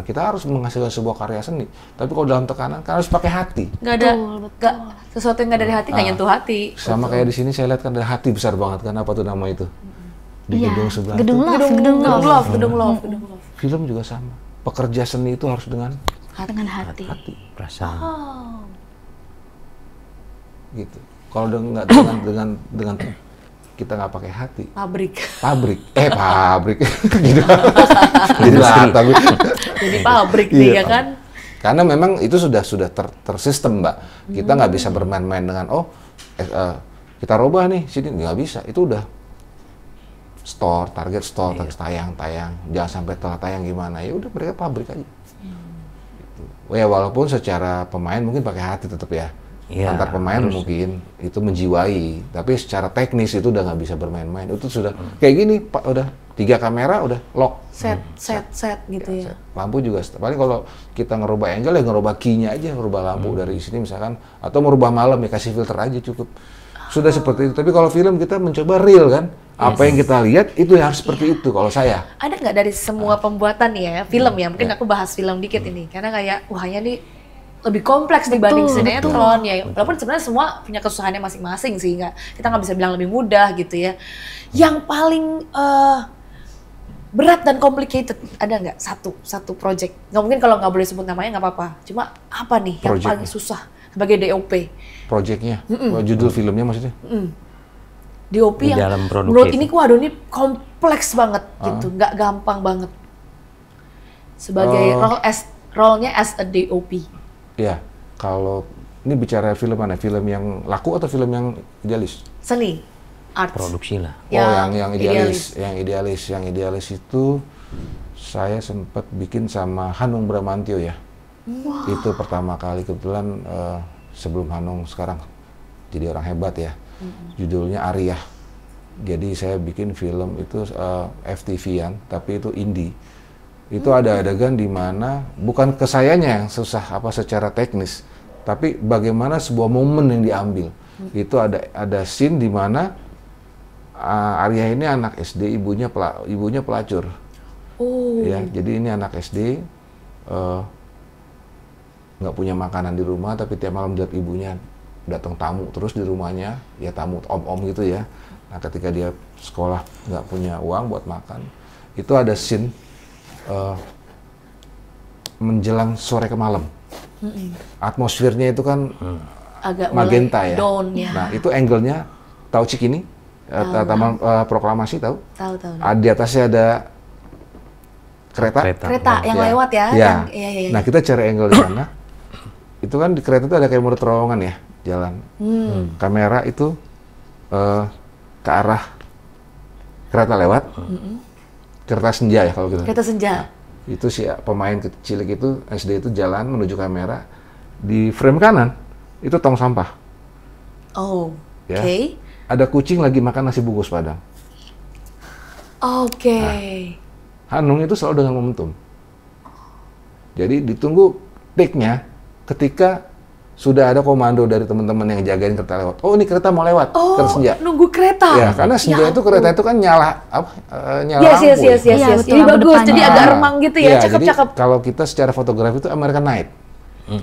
kita harus menghasilkan sebuah karya seni. Tapi kalau dalam tekanan kan harus pakai hati. Nggak ada, Betul. nggak sesuatu yang nggak dari hati nggak nyentuh hati. Sama kayak di sini saya lihat kan ada hati besar banget kan, apa tuh nama itu? Di Iya, gedung sebelah gedung itu. love, gedung love. Gedung love. Film juga sama. Pekerja seni itu harus dengan Dengan hati. Perasaan. gitu. Kalau dengan kita nggak pakai hati, Pabrik. pabrik gitu. Jadi lata gue. Jadi pabrik nih Iya, ya kan. Karena memang itu sudah tersistem, Mbak. Kita nggak bisa bermain-main dengan kita robah nih sini, nggak bisa. Itu udah target store, tayang, jangan sampai telat tayang gimana. Ya udah mereka pabrik aja. Gitu. Ya walaupun secara pemain mungkin pakai hati tetap ya. Iya, Antar pemain mungkin itu menjiwai, tapi secara teknis itu udah nggak bisa bermain-main. Itu sudah kayak gini, Pak, udah 3 kamera udah lock. Set gitu ya. Lampu juga, paling kalau kita ngerubah angle ya ngerubah key-nya aja, ngerubah lampu dari sini misalkan, atau merubah malam ya kasih filter aja cukup. Sudah seperti itu. Tapi kalau film kita mencoba real kan, apa yang kita lihat itu yang harus seperti itu kalau saya. Ada nggak dari semua pembuatan nih ya, film ya? Mungkin aku bahas film dikit ini, karena kayak wahnya nih lebih kompleks dibanding sinetron ya. Walaupun sebenarnya semua punya kesusahannya masing-masing sih, kita nggak bisa bilang lebih mudah gitu ya. Yang paling berat dan complicated ada nggak satu project? Nggak mungkin kalau nggak boleh sebut namanya nggak apa-apa. Cuma apa nih yang Project. paling susah sebagai DOP? Projectnya, judul filmnya maksudnya. DOP Di yang dalam produksi menurut itu. ini waduh ini kompleks banget gitu, nggak gampang banget. Sebagai role-nya as a DOP. Ya, kalau ini bicara film mana? Film yang laku atau film yang idealis? Seni, arts. Produksi lah. Yang idealis itu saya sempat bikin sama Hanung Bramantyo ya. Itu pertama kali kebetulan sebelum Hanung sekarang jadi orang hebat ya. Judulnya Arya. Jadi saya bikin film itu FTV-an, tapi itu indie. Itu ada adegan di mana bukan kesayanya yang susah apa secara teknis, tapi bagaimana sebuah momen yang diambil. Itu ada scene di mana Arya ini anak SD, ibunya pelacur. Ya, jadi ini anak SD nggak punya makanan di rumah, tapi tiap malam lihat ibunya datang tamu terus di rumahnya, ya tamu om-om gitu ya. Nah, ketika dia sekolah nggak punya uang buat makan, itu ada scene menjelang sore ke malam. Atmosfernya itu kan Agak magenta mulai ya. down ya. Nah, itu angle-nya tahu Cikini? Taman Proklamasi tahu? Tahu. Di atasnya ada kereta. Kereta yang Ya. lewat ya. Ya. Iya. Nah, kita cari angle di sana. Itu kan di kereta itu ada kayak menurut terowongan ya, jalan. Kamera itu ke arah kereta lewat. Kereta senja ya kalau gitu. Kereta senja. Itu si pemain kecil itu SD itu jalan menuju kamera. Di frame kanan itu tong sampah. Oh, Ya. oke. Ada kucing lagi makan nasi bungkus Padang. Oke. Hanung itu selalu dengan momentum. Jadi ditunggu take-nya ketika sudah ada komando dari teman-teman yang jagain kereta lewat. Oh, ini kereta mau lewat. Oh, kereta senja. nunggu kereta. Ya, karena senja itu kereta itu kan nyala nyala Yes. lampu. ya. Iya, betul, Jadi lampu bagus, depannya. jadi agak remang gitu ya, Iya, jadi cakep-cakep. kalau kita secara fotografi itu American Night.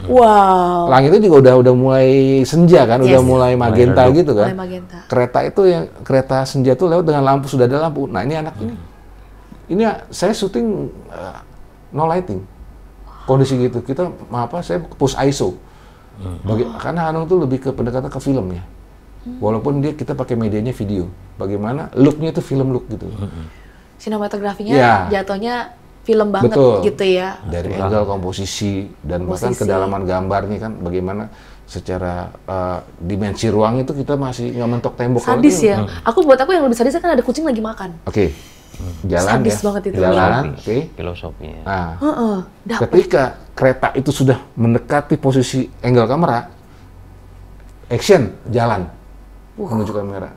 Wow. Langit itu juga udah mulai senja kan, udah Yes. mulai magenta Mulai gitu kan. Mulai magenta. Kereta itu yang kereta senja itu lewat dengan lampu, sudah ada lampu. Nah, ini anak ini. Ini saya syuting no lighting. Kondisi gitu. Saya push ISO. Karena Hanung tuh lebih ke pendekatan ke filmnya. Walaupun kita pakai medianya video. Bagaimana look-nya itu film look gitu. Sinematografinya Iya. jatuhnya film banget Betul. gitu ya. Dari angle komposisi dan bahkan Komposisi. kedalaman gambarnya kan bagaimana secara dimensi ruang itu kita masih nggak mentok tembok. Kalau Sadis ini- ya. Buat aku yang lebih sadis kan ada kucing lagi makan. Oke. Jalan Sadis ya. banget itu. Jalan, oke. Filosofinya. Nah, Heeh. Dapet. ketika kereta itu sudah mendekati posisi angle kamera, action, jalan menuju kamera.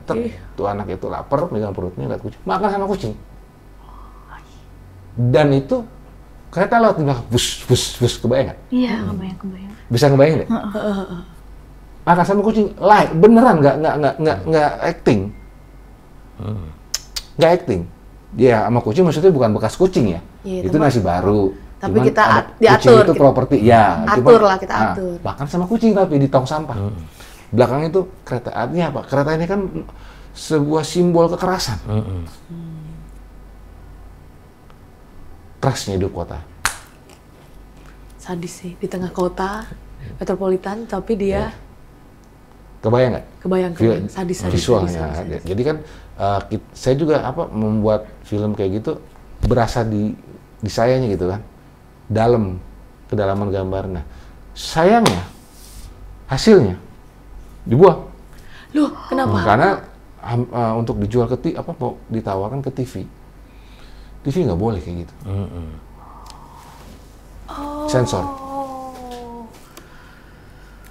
Tuh anak itu lapar, megang perutnya, lihat kucing, makan sama kucing. Dan itu kereta lewat di belakang, bus, bus, bus, kebayang nggak? Iya, kebayang. Bisa ngebayang deh? Makan sama kucing, live, beneran, nggak acting. Nggak acting. Ya, sama kucing maksudnya bukan bekas kucing ya. Iya, itu nasi baru. tapi Cuman kita ada diatur, kucing itu kita properti, ya. atur lah, kita atur. Makan sama kucing tapi di tong sampah. Belakang itu kereta. Artinya apa? Kereta ini kan sebuah simbol kekerasan. Kerasnya hidup kota. Sadis sih di tengah kota metropolitan tapi dia Kebayang nggak? kebayang sadis. Visualnya. Jadi kan saya juga membuat film kayak gitu berasa di sayanya gitu kan, dalam kedalaman gambarnya. Sayangnya hasilnya dibuang. Loh, kenapa? Karena untuk dijual ke mau ditawarkan ke TV. TV nggak boleh kayak gitu. Sensor.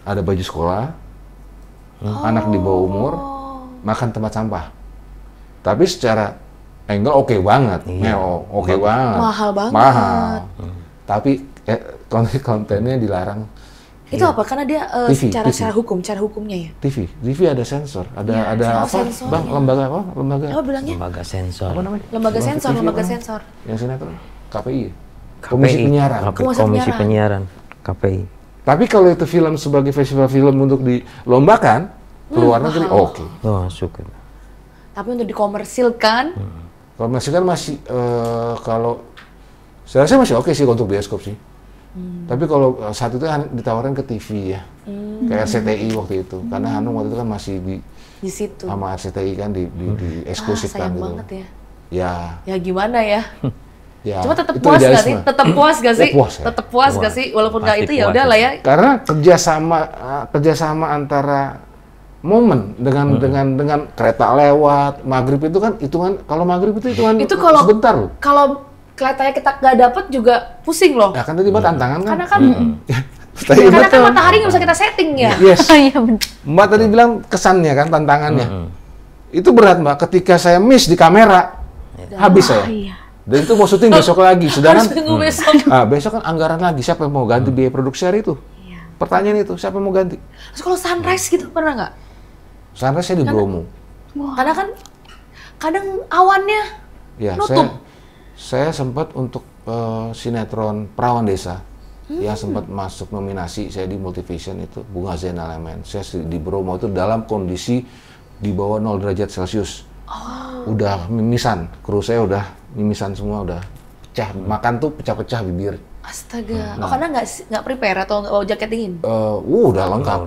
Ada baju sekolah, anak di bawah umur, makan tempat sampah. Tapi secara angle oke banget, oke banget, Mahal banget. mahal. Tapi kontennya dilarang. Itu apa? Karena dia TV. cara hukumnya ya. TV ada sensor, ada oh, apa? sensornya. Bang, lembaga apa? Lembaga Apa bilangnya? Lembaga sensor. apa namanya? Lembaga sensor, TV lembaga apa? sensor. Yang sinetron KPI ya? KPI. Komisi Penyiaran. Komisi Komisi Penyiaran. Penyiaran. KPI. Tapi kalau itu film sebagai festival film untuk dilombakan, keluar negeri, oke. Oh, suka. Tapi untuk dikomersilkan, Kalau masih kan masih, kalau saya rasa masih oke sih untuk bioskop sih. Tapi kalau saat itu ditawarin ke TV ya, kayak RCTI waktu itu. Karena Hanung waktu itu kan masih di situ. sama RCTI kan di eksklusifkan sayang gitu. banget ya. Ya, Ya gimana ya? ya. Cuma tetap itu puas gak idealisme. sih? Tetap puas gak sih? puas ya. Tetap puas gak sih? Walaupun nggak Pasti itu ya puas udah lah ya. Karena kerjasama antara momen dengan kereta lewat maghrib itu kan hitungan, kalau maghrib itu hitungan Itu kalau sebentar loh. kalau kelihatannya kita nggak dapet juga pusing loh. Ya kan tadi Mbak tantangan kan. Karena kan Tadi karena Mbak, kan matahari nggak bisa kita setting ya. yes. Iya benar. Mbak tadi bilang kesannya kan tantangannya. Itu berat Mbak. Ketika saya miss di kamera, habis saya. Iya. Dan itu mau syuting besok lagi. Harus Sedangkan tunggu besok. besok kan anggaran lagi. Siapa yang mau ganti biaya produksi hari itu? Pertanyaan itu, siapa yang mau ganti? Terus kalau sunrise gitu pernah nggak? Sunrise saya di Bromo. Karena kan kadang awannya Ya, nutup. saya sempat untuk sinetron Perawan Desa yang sempat masuk nominasi, saya di Multivision itu Bunga Zainal Elemen. Saya di Bromo itu dalam kondisi di bawah 0 derajat Celcius. Udah mimisan, kru saya udah mimisan semua, udah pecah, makan tuh pecah-pecah bibir. Astaga. Oh, karena nggak prepare atau jaket dingin? Udah lengkap.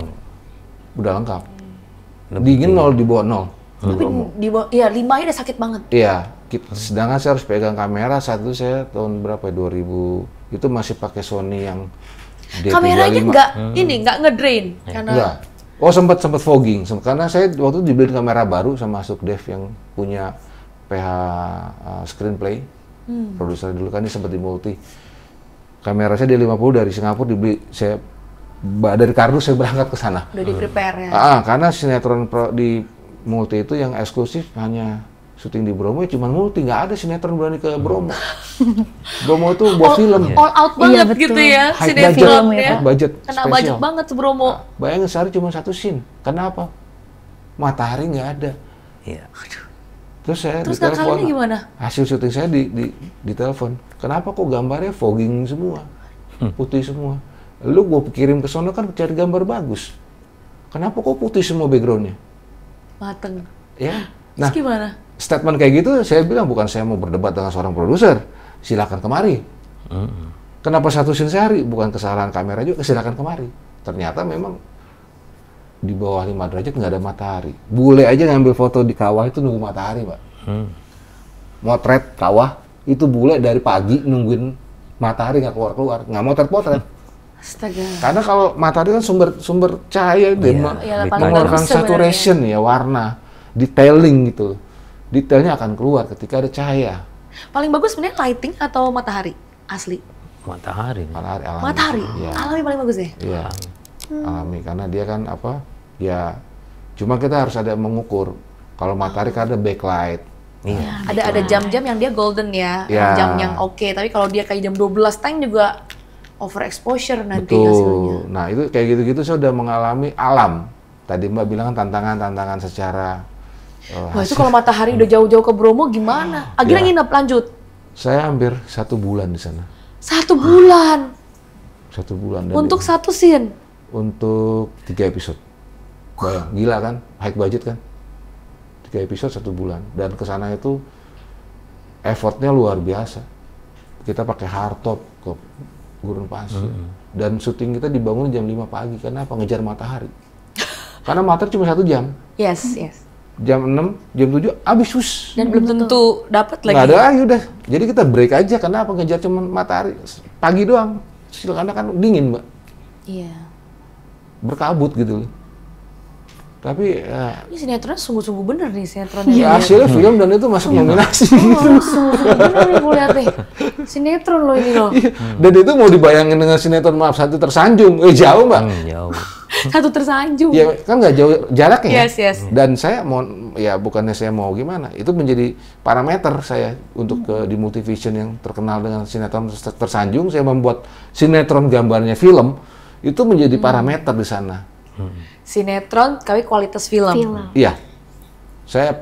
Udah lengkap. Dingin 0 di bawah 0. Di Tapi Bromo. di bawah, iya 5 udah sakit banget. Iya, sedangkan saya harus pegang kamera saat itu saya tahun berapa ya, 2000 itu masih pakai Sony yang D35. Kameranya nggak ngedrain karena Enggak. Oh sempat fogging, karena saya waktu itu dibeli kamera baru sama Sukdev yang punya PH Screenplay, produser dulu kan dia sempat di Multi. Kamera saya D50 dari Singapura dibeli, saya dari kardus saya berangkat ke sana. udah di prepare ya. Karena sinetron di Multi itu yang eksklusif hanya syuting di Bromo, ya cuma Multi, nggak ada sinetron berani ke Bromo. Bromo itu buat film, All out banget betul. gitu ya, high sinetron budget, ya. high budget Kena spesial. budget banget tuh Bromo. Bayangin sehari cuma 1 scene, kenapa? Matahari nggak ada. Iya. Terus saya Terus ditelepon, ngakalinnya gimana? hasil syuting saya di telepon. Kenapa kok gambarnya fogging semua, putih semua? Lu gua kirim ke sono kan cari gambar bagus. Kenapa kok putih semua backgroundnya? Mateng. Ya. Terus Nah, gimana? statement kayak gitu saya bilang bukan saya mau berdebat dengan seorang produser. Silakan kemari. Kenapa 1 scene sehari? Bukan kesalahan kamera juga, silakan kemari. Ternyata memang di bawah 5 derajat nggak ada matahari. Bule aja ngambil foto di kawah itu nunggu matahari, Pak. Motret kawah Itu bule dari pagi nungguin matahari nggak keluar, nggak mau terpotret. Astaga. Karena kalau matahari kan sumber cahaya dia Iya, paling mengeluarkan bagus sebenarnya. saturation ya, warna, detailing gitu. Detailnya akan keluar ketika ada cahaya. Paling bagus sebenarnya lighting atau matahari asli? Matahari. Matahari alami. Matahari. Iya. Alami paling bagus ya? Iya. Alami karena dia kan apa? Ya cuma kita harus ada mengukur. Kalau matahari kan ada backlight. Iya. Ada jam-jam yang dia golden ya, Ya. jam yang oke. Tapi kalau dia kayak jam 12 teng juga overexposure nanti hasilnya. Betul. Nah itu kayak gitu-gitu saya udah mengalami alam. Tadi Mbak bilang kan tantangan secara Wah itu kalau matahari udah jauh-jauh ke Bromo gimana? Akhirnya Ya. nginep lanjut. saya hampir 1 bulan di sana. 1 bulan 1 bulan. Dan untuk satu scene. untuk 3 episode. Bayang, gila kan? High budget kan? 3 episode 1 bulan. Dan kesana itu effortnya luar biasa. Kita pakai hardtop ke gurun pasir. Dan syuting kita dibangun jam 5 pagi. Kenapa? Ngejar matahari. Karena matahari cuma 1 jam. Yes. Jam 6, jam 7, habis sus. Dan belum tentu dapat lagi. Nggak ada lagi udah. Jadi kita break aja. Kenapa? Ngejar cuma matahari. Pagi doang. Karena kan dingin, Mbak. Iya. Berkabut gitu loh. Tapi ya, Ini sinetronnya sungguh-sungguh bener nih sinetronnya. ya hasilnya film dan itu masuk nominasi. Oh, sungguh-sungguh bener nih gue lihat nih. Sinetron loh ini loh. Dan itu mau dibayangin dengan sinetron maaf satu tersanjung, jauh Mbak. Jauh. Satu tersanjung. Ya kan nggak jauh jaraknya. Yes. Dan saya mau, ya bukannya saya mau gimana, itu menjadi parameter saya untuk di Multivision yang terkenal dengan sinetron tersanjung. Saya membuat sinetron gambarnya film itu menjadi parameter di sana. Sinetron tapi kualitas film. Iya, saya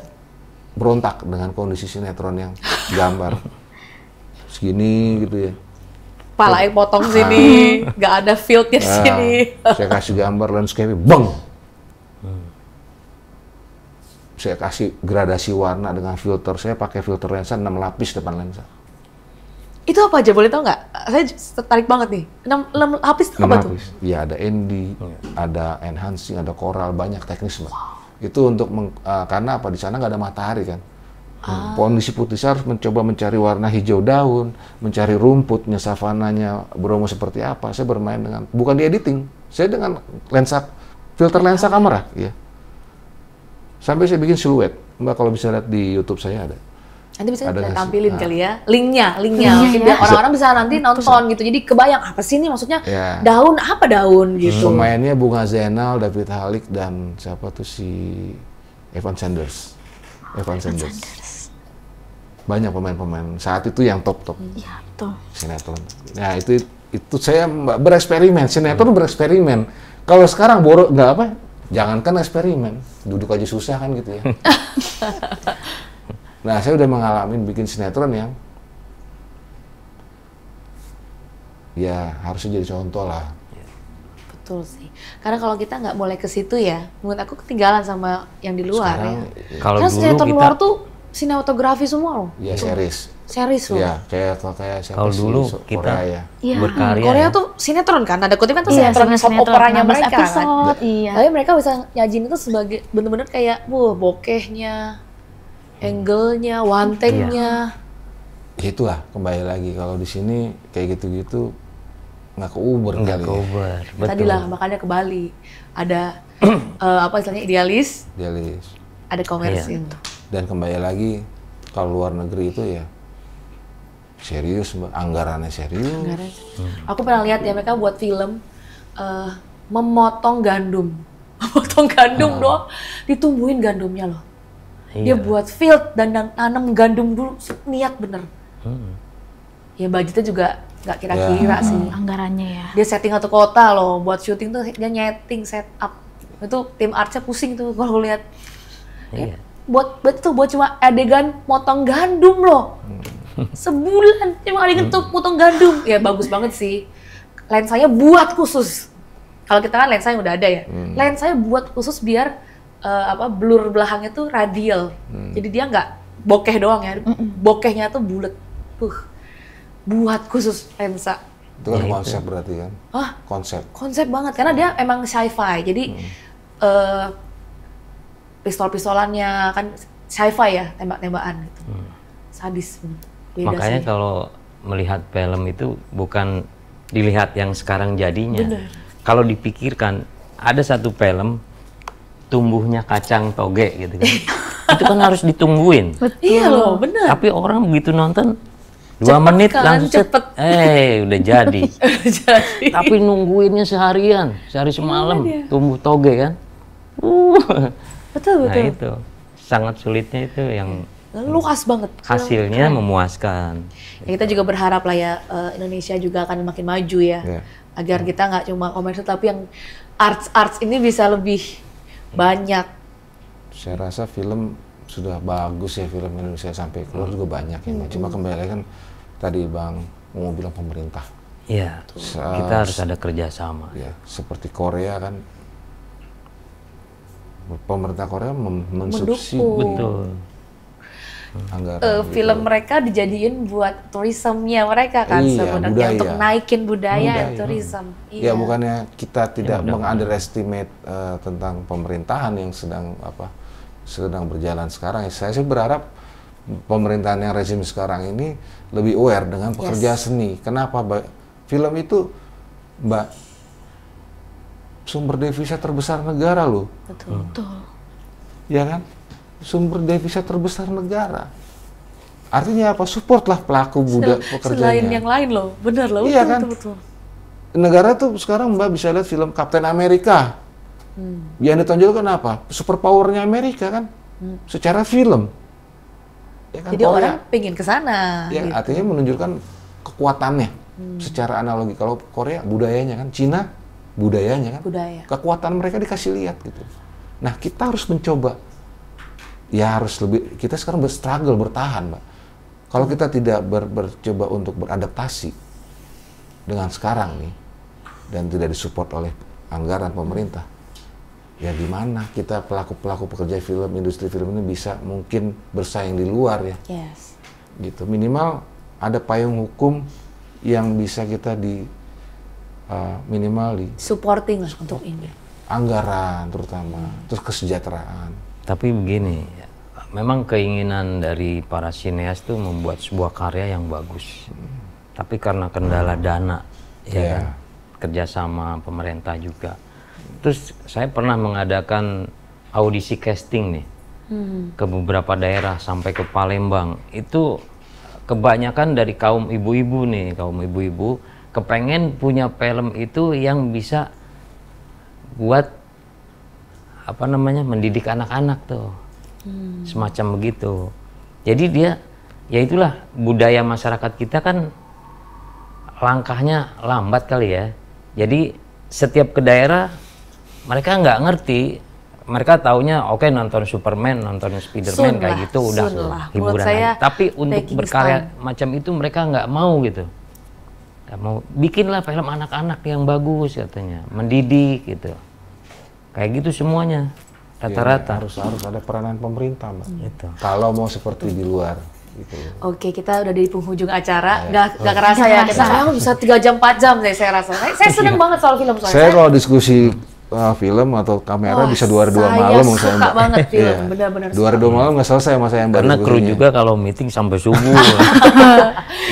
berontak dengan kondisi sinetron yang gambar segini gitu ya. Palanya potong sini, nggak ada fieldnya Nah, sini. saya kasih gambar landscape, bang. Saya kasih gradasi warna dengan filter. Saya pakai filter lensa 6 lapis depan lensa. Itu apa aja boleh tau nggak? Saya tertarik banget nih. 6 lapis itu 6 apa tuh? lapis. Iya, ada ND, ada enhancing, ada coral, banyak teknis Mbak. Itu untuk karena apa? Di sana nggak ada matahari kan. Kondisi putih, saya harus mencoba mencari warna hijau daun, mencari rumputnya, savananya Bromo seperti apa. Saya bermain dengan, bukan di editing, saya dengan lensa, filter lensa kamera, ya. Sampai saya bikin siluet. Mbak kalau bisa lihat di YouTube saya ada. Nanti bisa Ada kita nggak sih? tampilin Nah. kali ya, linknya mungkin biar orang-orang bisa nanti nonton gitu. Jadi kebayang apa sih ini maksudnya Ya. daun apa daun gitu. Pemainnya Bunga Zainal, David Halik, dan siapa tuh si Evan Sanders. Banyak pemain-pemain saat itu yang top-top Iya, betul. sinetron. Nah itu saya bereksperimen, sinetron bereksperimen. Kalau sekarang nggak apa, jangankan eksperimen, duduk aja susah kan gitu ya. Nah saya udah mengalami bikin sinetron yang ya harusnya jadi contoh lah. Betul sih. Karena kalau kita nggak boleh ke situ ya, menurut aku ketinggalan sama yang di luar Sekarang, ya. Kalau Karena dulu sinetron kita luar tuh sinematografi semua loh. ya series. Series loh. Ya kayak siapa Kalau sih, dulu Korea kita ya. Iya. berkarya. Korea ya. tuh sinetron kan, ada kutip kan tuh Iya, sinetron soap sinetron, operanya 16 mereka kan. episode, iya. Tapi mereka bisa nyajin itu sebagai bener-bener kayak, bokehnya, angle-nya, one-take-nya. Itulah kembali lagi kalau di sini kayak gitu-gitu nggak keuber Nggak kali ya. cover. Tadi lah makanya ke Bali ada apa istilahnya idealis, Idealis. ada komersil. Dan kembali lagi kalau luar negeri itu ya serius Mbak, anggarannya serius. Aku pernah lihat ya mereka buat film memotong gandum, memotong gandum doang, ditumbuhin gandumnya loh. Dia Iya. buat field dan nanam gandum dulu, niat bener. Ya budgetnya juga nggak kira-kira sih. Anggarannya ya. Dia setting satu kota loh, buat syuting tuh dia nyeting setup. Itu tim artsnya pusing tuh kalau lihat. Iya. Buat cuma adegan motong gandum loh. Sebulan cuma adegan tuh potong gandum. Ya bagus banget sih. Lensanya buat khusus. Kalau kita kan lensa yang udah ada ya. Lensanya buat khusus biar blur belakangnya tuh radial. Jadi dia nggak bokeh doang ya. Bokehnya tuh bulat. Buat khusus lensa. Itu kan konsep berarti kan? Hah? Konsep. Banget karena dia emang sci-fi. Jadi pistol-pistolannya kan sci-fi ya, tembak-tembakan gitu. Sadis bener. Beda Makanya sih. kalau melihat film itu bukan dilihat yang sekarang jadinya. Bener. Kalau dipikirkan, ada satu film tumbuhnya kacang toge gitu kan. Itu kan harus ditungguin. Iya loh, bener. Tapi orang begitu nonton 2 Cepet menit kan, langsung set, cepet. udah jadi. Jadi, Tapi nungguinnya seharian, sehari semalam tumbuh toge kan. betul. Nah itu sangat sulitnya itu yang Luas banget. hasilnya memuaskan. Ya, kita juga berharap lah ya Indonesia juga akan makin maju ya. Iya. Agar kita nggak cuma komersial tapi yang arts ini bisa lebih banyak. Saya rasa film sudah bagus ya, film Indonesia sampai keluar juga banyak ya. Cuma kembali kan tadi Bang mau bilang pemerintah. Iya, kita harus ada kerjasama. Ya, seperti Korea kan, pemerintah Korea mensubsidi Betul. anggaran. Film mereka dijadiin buat tourismnya mereka kan Iya, sebenarnya budaya. untuk naikin budaya Budaya. tourism. Ya bukannya kita tidak meng-underestimate tentang pemerintahan yang sedang berjalan sekarang. Saya sih berharap pemerintahan yang rezim sekarang ini lebih aware dengan pekerja seni. Kenapa, Mbak? Film itu, Mbak, sumber devisa terbesar negara loh. Betul. Ya kan? Sumber devisa terbesar negara. Artinya apa? Supportlah pelaku budaya pekerjanya. Selain yang lain loh, bener loh. Iya betul, kan? betul. Negara tuh sekarang Mbak bisa lihat film Captain America. Yang ditonjolkan apa? Superpowernya Amerika kan? Secara film. Ya kan, Jadi Korea, orang pengen ke sana. ya, gitu. artinya menunjukkan kekuatannya. Secara analogi, kalau Korea budayanya kan, Cina budayanya kan, Budaya. kekuatan mereka dikasih lihat gitu. Nah kita harus mencoba, ya harus lebih, kita sekarang berstruggle, bertahan Mbak. Kalau kita tidak bercoba untuk beradaptasi dengan sekarang nih, dan tidak disupport oleh anggaran pemerintah, ya gimana kita pelaku-pelaku pekerja film, industri film ini bisa mungkin bersaing di luar ya. Yes. Gitu, minimal ada payung hukum yang bisa kita minimal di Supporting lah untuk ini. anggaran terutama, terus kesejahteraan. Tapi begini, memang keinginan dari para sineas itu membuat sebuah karya yang bagus. Tapi karena kendala dana, ya Iya. kan, kerjasama pemerintah juga. Terus saya pernah mengadakan audisi casting nih ke beberapa daerah sampai ke Palembang. Itu kebanyakan dari kaum ibu-ibu nih, kaum ibu-ibu kepengen punya film itu yang bisa buat mendidik anak-anak tuh, semacam begitu. Jadi dia, ya itulah budaya masyarakat kita kan langkahnya lambat kali ya. Jadi setiap ke daerah mereka nggak ngerti, mereka taunya oke, nonton Superman, nonton Spiderman Soon kayak lah, gitu udah soon lah. hiburan Menurut saya, aja. Tapi untuk taking berkarya time. macam itu mereka nggak mau gitu. Nggak mau, bikinlah film anak-anak yang bagus katanya, mendidik gitu. Kayak gitu semuanya, rata-rata. Ya, harus ada peranan pemerintah Mbak. Gitu. Kalau mau seperti di luar gitu. Oke, kita udah di penghujung acara. Nggak kerasa ya, kita bisa 3 jam 4 jam saya rasa. Saya seneng banget soal film soalnya. Saya kalau diskusi film atau kamera bisa 2 hari 2 malam sama saya suka Mbak. banget film, Iya. benar-benar 2 hari 2 malam nggak selesai sama saya yang Karena kru diskusinya. juga kalau meeting sampai subuh.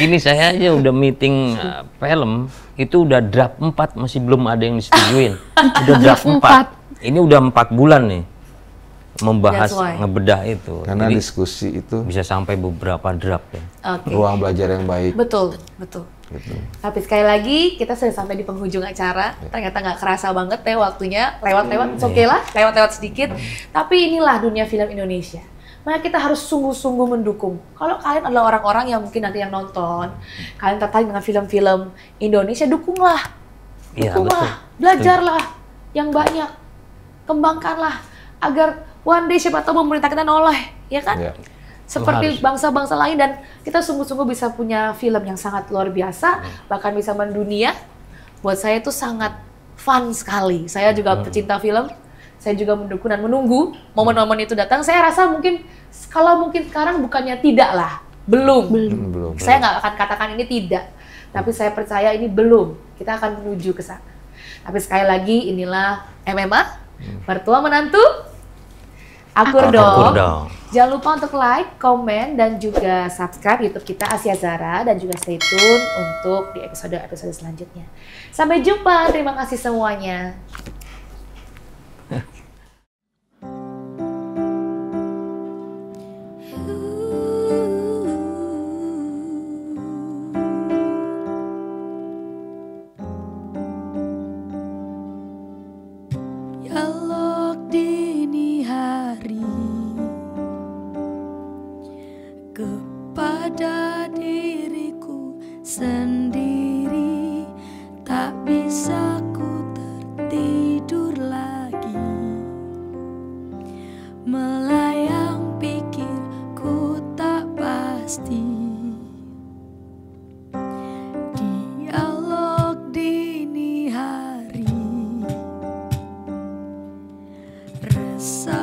Ini saya aja udah meeting film, itu udah draft 4, masih belum ada yang disetujuin. Udah draft 4. Ini udah 4 bulan nih membahas, That's why. ngebedah itu. Karena Jadi diskusi itu bisa sampai beberapa draft ya. Oke. ruang belajar yang baik. Betul, betul. Gitu. Tapi sekali lagi kita sudah sampai di penghujung acara. Ternyata nggak kerasa banget ya waktunya. Lewat-lewat, oke lah, lewat-lewat sedikit. Tapi inilah dunia film Indonesia. Maka kita harus sungguh-sungguh mendukung. Kalau kalian adalah orang-orang yang mungkin nanti yang nonton, kalian tertarik dengan film-film Indonesia, dukunglah. Iya, Dukunglah, betul. belajarlah yang banyak. Kembangkanlah agar one day siapa tahu pemerintah kita noleh, ya kan? Iya. Seperti bangsa-bangsa lain, dan kita sungguh-sungguh bisa punya film yang sangat luar biasa, bahkan bisa mendunia. Buat saya itu sangat fun sekali. Saya juga pecinta film, saya juga mendukung dan menunggu momen-momen itu datang. Saya rasa mungkin kalau mungkin sekarang bukannya tidak lah, belum. Belum. Saya nggak akan katakan ini tidak, tapi saya percaya ini belum. Kita akan menuju ke sana. Tapi sekali lagi inilah MMA, mertua menantu Akur Akur. dong. Akur dong. Jangan lupa untuk like, komen, dan juga subscribe YouTube kita Asia Zara, dan juga stay tune untuk di episode-episode selanjutnya. Sampai jumpa, terima kasih semuanya. Dialog dini hari kepada diriku sendiri, tak bisa ku tertidur lagi, melayang pikirku tak pasti. Dialog dini hari, resah